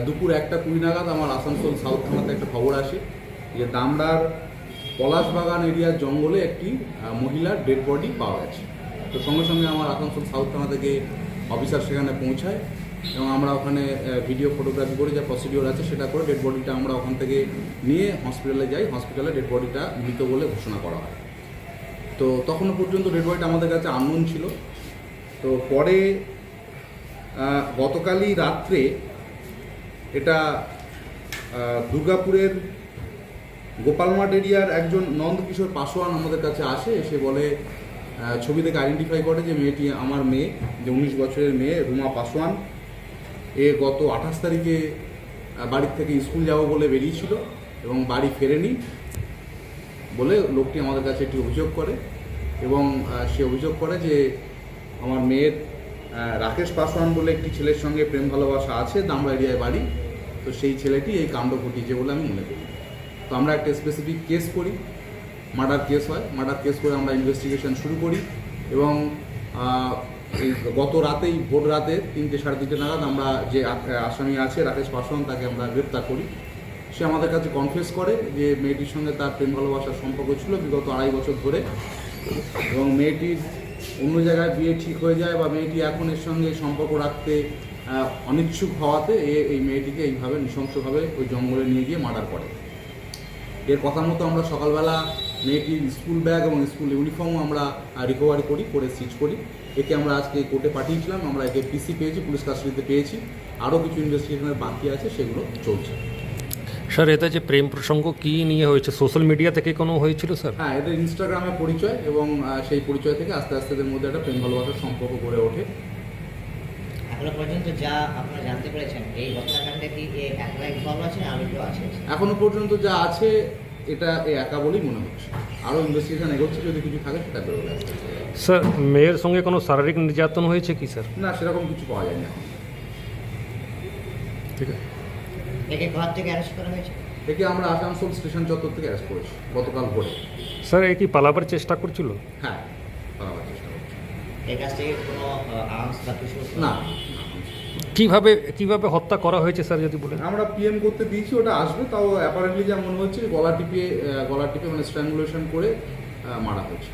দুপুর 1:20 নাগাদ আমার আসানসোল সাউথ থানাতে একটা খবর আসে যে দামড়ার পলাশবাগান এরিয়ার জঙ্গলে একটি মহিলার ডেড বডি পাওয়া গেছে। তো সঙ্গে সঙ্গে আমার আসানসোল সাউথ থানা থেকে অফিসার সেখানে পৌঁছায় এবং আমরা ওখানে ভিডিও ফটোগ্রাফি করে যা প্রসিডিওর আছে সেটা করে ডেড বডিটা আমরা ওখান থেকে নিয়ে হসপিটালে যাই। হসপিটালে ডেড বডিটা মৃত বলে ঘোষণা করা হয়। তো তখনও পর্যন্ত ডেড বডিটা আমাদের কাছে আননোন ছিল। তো পরে গতকালই রাত্রে এটা দুর্গাপুরের গোপালমাঠ এরিয়ার একজন নন্দকিশোর পাসোয়ান আমাদের কাছে আসে, এসে বলে ছবি থেকে আইডেন্টিফাই করে যে মেয়েটি আমার মেয়ে, যে 19 বছরের মেয়ে রুমা পাসোয়ান। এ গত 28 তারিখে বাড়ির থেকে স্কুল যাবো বলে বেরিয়েছিল এবং বাড়ি ফেরেনি বলে লোকটি আমাদের কাছে একটি অভিযোগ করে এবং সে অভিযোগ করে যে আমার মেয়ের রাকেশ পাসওয়ান বলে একটি ছেলের সঙ্গে প্রেম ভালোবাসা আছে, দামড়া এরিয়ায় বাড়ি। তো সেই ছেলেটি এই কাণ্ড ঘটিয়েছে বলে আমি মনে করি। তো আমরা একটা স্পেসিফিক কেস করি, মার্ডার কেস হয়। মার্ডার কেস করে আমরা ইনভেস্টিগেশন শুরু করি এবং এই গত রাতেই ভোর রাতে 3টে সাড়ে 3টে নাগাদ আমরা যে আসামি আছে রাকেশ পাসওয়ান তাকে আমরা গ্রেপ্তার করি। সে আমাদের কাছে কনফেস করে যে মেয়েটির সঙ্গে তার প্রেম ভালোবাসার সম্পর্ক ছিল বিগত 2.5 বছর ধরে এবং মেয়েটির অন্য জায়গায় বিয়ে ঠিক হয়ে যায় বা মেয়েটি এখন এর সঙ্গে সম্পর্ক রাখতে অনিচ্ছুক হওয়াতে এই মেয়েটিকে এইভাবে নৃশংসভাবে ওই জঙ্গলে নিয়ে গিয়ে মার্ডার করে। এর কথা মতো আমরা সকালবেলা মেয়েটির স্কুল ব্যাগ এবং স্কুল ইউনিফর্মও আমরা রিকভারি করে সিজ করি। একে আমরা আজকে কোর্টে পাঠিয়েছিলাম। আমরা একে পিসি পেয়েছি, পুলিশ কাস্টাডিতে পেয়েছি। আরও কিছু ইনভেস্টিগেশনের বাকি আছে, সেগুলো চলছে। স্যার, এটা যে প্রেম প্রসঙ্গ কি নিয়ে হয়েছে, সোশ্যাল মিডিয়া থেকে কোনো হয়েছিল স্যার? হ্যাঁ, এদের ইনস্টাগ্রামে পরিচয় এবং সেই পরিচয় থেকে আস্তে আস্তে এদের মধ্যে একটা প্রেম ভালোবাসার সম্পর্ক গড়ে ওঠে। এখনো পর্যন্ত যা আপনারা জানতে পেরেছেন এই হত্যাকাণ্ডে কি একলাই ইনভলভ আছে আর কেউ আছে? এখনো পর্যন্ত যা আছে এটা একা বলেই মনে হচ্ছে। আরও ইনভেস্টিগেশন এগোচ্ছে, যদি কিছু থাকে সেটা বেরোবে। স্যার, মেয়ের সঙ্গে কোনো শারীরিক নির্যাতন হয়েছে কি স্যার? না, সেরকম কিছু পাওয়া যায়নি এখন। ঠিক আছে। একে ঘর থেকে অ্যারেস্ট করা হয়েছে? একে আমরা আসানসোল স্টেশন চত্বর থেকে অ্যারেস্ট করেছি গতকাল ভোরে। স্যার, এ কি পালাবার চেষ্টা করছিল? হ্যাঁ, পালাবার চেষ্টা করছি। এর কাছ থেকে কোনো আর্মস বা কিছু? না। কিভাবে হত্যা করা হয়েছে স্যার যদি বলেন? আমরা পিএম করতে দিয়েছি, ওটা আসবে। তাও অ্যাপারেন্টলি যা মনে হচ্ছে গলা টিপে মানে স্ট্র্যাঙ্গুলেশন করে মারা হয়েছে।